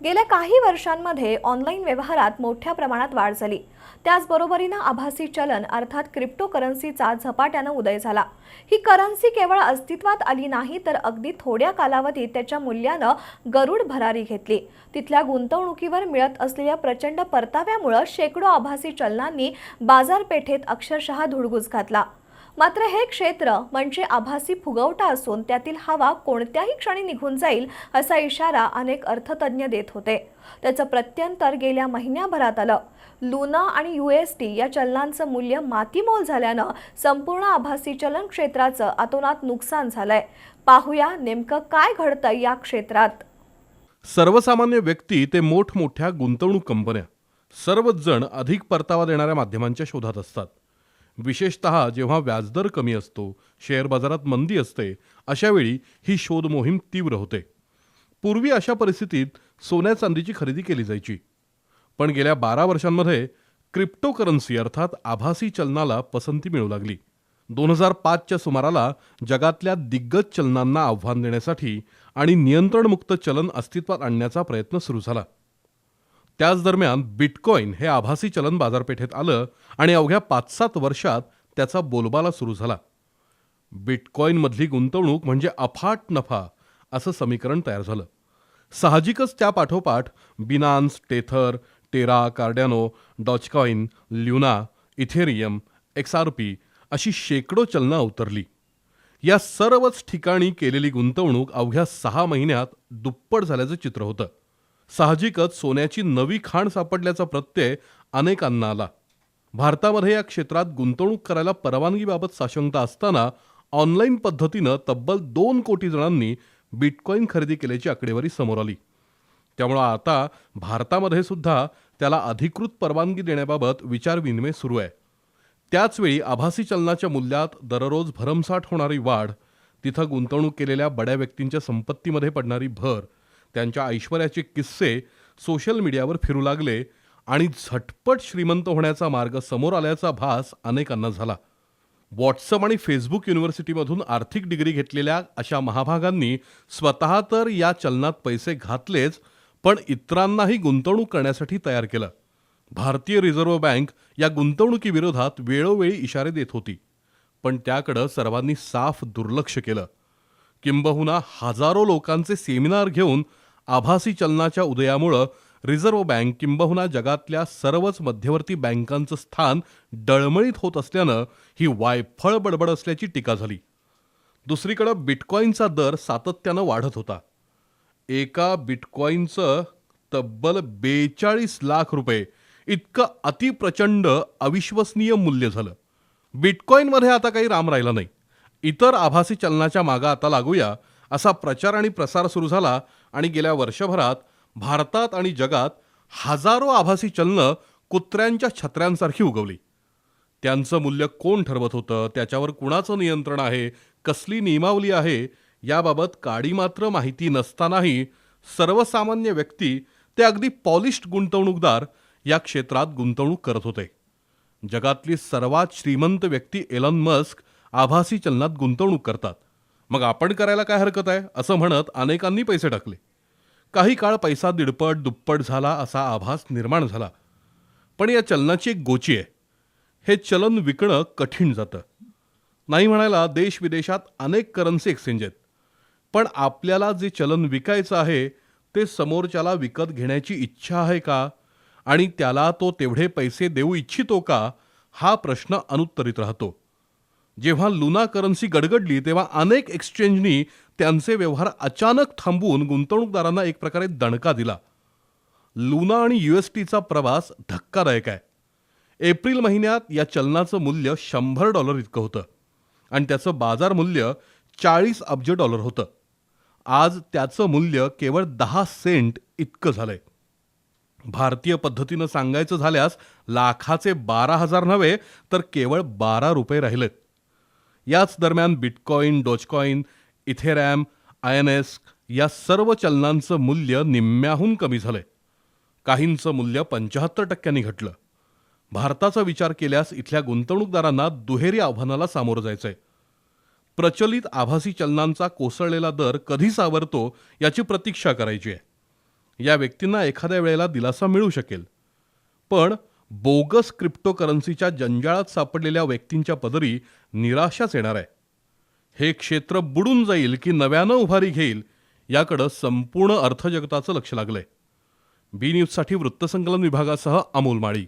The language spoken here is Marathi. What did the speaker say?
गेल्या काही वर्षांमध्ये ऑनलाईन व्यवहारात मोठ्या प्रमाणात वाढ झाली। त्याचबरोबरीने आभासी चलन अर्थात क्रिप्टोकरन्सीचा झपाट्याने उदय झाला। ही करन्सी केवळ अस्तित्वात आली नाही तर अगदी थोड्या कालावधीत त्याच्या मूल्याने गरुड भरारी घेतली। तिथल्या गुंतवणुकीवर मिळत असलेल्या प्रचंड परताव्यामुळे शेकडो आभासी चलनांनी बाजारपेठेत अक्षरशः धुडगूस घातला। मात्र हे क्षेत्र म्हणजे आभासी फुगवटा असून त्यातील हवा कोणत्याही क्षणी निघून जाईल असा इशारा अनेक अर्थतज्ञ देत होते। त्याचं प्रत्यंतर गेल्या महिन्याभरात आलं। लुना आणि USD या चलनांचं मूल्य मातीमोल झाल्यानं संपूर्ण आभासी चलन क्षेत्राचं अतोनात नुकसान झालंय। पाहूया नेमकं काय घडतंय या क्षेत्रात। सर्वसामान्य व्यक्ती ते मोठमोठ्या गुंतवणूक कंपन्या सर्वच जण अधिक परतावा देणाऱ्या माध्यमांच्या शोधात असतात। विशेषतः जेव्हा व्याजदर कमी असतो, शेअर बाजारात मंदी असते, अशा वेळी ही शोध मोहीम तीव्र होते। पूर्वी अशा परिस्थितीत सोन्या चांदीची खरेदी केली जायची, पण गेल्या 12 वर्षांमध्ये क्रिप्टोकरन्सी अर्थात आभासी चलनाला पसंती मिळू लागली। 2005च्या सुमाराला जगातल्या दिग्गज चलनांना आव्हान देण्यासाठी आणि नियंत्रणमुक्त चलन अस्तित्वात आणण्याचा प्रयत्न सुरू झाला। त्याच दरम्यान बिटकॉइन हे आभासी चलन बाजारपेठेत आलं आणि अवघ्या 5-7 वर्षात त्याचा बोलबाला सुरू झाला। बिटकॉइनमधली गुंतवणूक म्हणजे अफाट नफा असं समीकरण तयार झालं। साहजिकच त्या पाठोपाठ बिनान्स, टेथर, टेरा, कार्डॅनो, डॉजकॉइन, ल्युना, इथेरियम, XRP अशी शेकडो चलनं उतरली। या सर्वच ठिकाणी केलेली गुंतवणूक अवघ्या 6 महिन्यात दुप्पट झाल्याचं चित्र होतं। साहजिकच सोन्याची नवी खाण सापडल्याचा प्रत्यय अनेकांना आला। भारतामध्ये या क्षेत्रात गुंतवणूक करायला परवानगीबाबत साशंकता असताना ऑनलाईन पद्धतीनं तब्बल 2 कोटी जणांनी बिटकॉइन खरेदी केल्याची आकडेवारी समोर आली। त्यामुळे आता भारतामध्ये सुद्धा त्याला अधिकृत परवानगी देण्याबाबत विचारविनिमय सुरू आहे। त्याचवेळी आभासी चलनाच्या मूल्यात दररोज भरमसाठ होणारी वाढ, तिथं गुंतवणूक केलेल्या बड्या व्यक्तींच्या संपत्तीमध्ये पडणारी भर, त्यांच्या ऐश्वर्याचे किस्से सोशल मीडियावर फिरू लागले आणि झटपट श्रीमंत होण्याचा मार्ग समोर आल्याचा भास अनेकांना झाला। व्हॉट्सअप आणि फेसबुक युनिव्हर्सिटीमधून आर्थिक डिग्री घेतलेल्या अशा महाभागांनी स्वतः तर या चलनात पैसे घातलेच, पण इतरांनाही गुंतवणूक करण्यासाठी तयार केलं। भारतीय रिझर्व्ह बँक या गुंतवणुकीविरोधात वेळोवेळी इशारे देत होती, पण त्याकडे सर्वांनी साफ दुर्लक्ष केलं। किंबहुना हजारो लोकांचे सेमिनार घेऊन आभासी चलनाच्या उदयामुळे रिझर्व्ह बँक किंबहुना जगातल्या सर्वच मध्यवर्ती बँकांचं स्थान डळमळीत होत असल्यानं ही वायफळ बडबड असल्याची टीका झाली। दुसरीकडे बिटकॉइनचा दर सातत्यानं वाढत होता। एका बिटकॉइनचं तब्बल 42 लाख रुपये इतकं अतिप्रचंड अविश्वसनीय मूल्य झालं। बिटकॉइनमध्ये आता काही राम राहिला नाही। इतर आभासी चलनाच्या मागे आता लागूया असा प्रचार आणि प्रसार सुरू झाला आणि गेल्या वर्षभरात भारतात आणि जगात हजारो आभासी चलनं कुत्र्यांच्या छत्र्यांसारखी उगवली। त्यांचं मूल्य कोण ठरवत होतं, त्याच्यावर कुणाचं नियंत्रण आहे, कसली नियमावली आहे याबाबत काडी मात्र माहिती नसतानाही सर्वसामान्य व्यक्ती ते अगदी पॉलिश्ड गुंतवणूकदार या क्षेत्रात गुंतवणूक करत होते। जगातली सर्वात श्रीमंत व्यक्ती एलन मस्क आभासी चलनात गुंतवणूक करतात, मग आपण करायला काय हरकत आहे असं म्हणत अनेकांनी पैसे टाकले। काही काळ पैसा दीडपट दुप्पट झाला असा आभास निर्माण झाला। पण या चलनाची एक गोची आहे, हे चलन विकणं कठीण जातं। नाही म्हणायला देश विदेशात अनेक करन्सी एक्सचेंज आहेत, पण आपल्याला जे चलन विकायचं आहे ते समोरच्याला विकत घेण्याची इच्छा आहे का आणि त्याला तो तेवढे पैसे देऊ इच्छितो का, हा प्रश्न अनुत्तरित राहतो। जेव्हा लुना करन्सी गडगडली तेव्हा अनेक एक्सचेंजनी त्यांचे व्यवहार अचानक थांबवून गुंतवणूकदारांना एक प्रकारे दणका दिला। लुना आणि USDचा प्रवास धक्कादायक आहे। एप्रिल महिन्यात या चलनाचं मूल्य $100 इतकं होतं आणि त्याचं बाजार मूल्य $40 अब्ज होतं। आज त्याचं मूल्य केवळ 10 सेंट इतकं झालंय। भारतीय पद्धतीनं सांगायचं झाल्यास लाखाचे 12,000 नव्हे तर केवळ 12 रुपये राहिलेत। याच दरम्यान बिटकॉइन, डॉजकॉइन, इथेरियम, INS या सर्व चलनांचं मूल्य निम्म्याहून कमी झालंय। काहींचं मूल्य 75% घटलं। भारताचा विचार केल्यास इथल्या गुंतवणूकदारांना दुहेरी आव्हानाला सामोरं जायचंय। प्रचलित आभासी चलनांचा कोसळलेला दर कधी सावरतो याची प्रतीक्षा करायची आहे। या व्यक्तींना एखाद्या वेळेला दिलासा मिळू शकेल. पण बोगस क्रिप्टोकरन्सीच्या जंजाळात सापडलेल्या व्यक्तींच्या पदरी निराशाच येणार आहे. हे क्षेत्र बुडून जाईल की नव्यानं उभारी घेईल याकडं संपूर्ण अर्थजगताचं लक्ष लागलंय. बी न्यूजसाठी वृत्तसंकलन विभागासह अमोल माळी.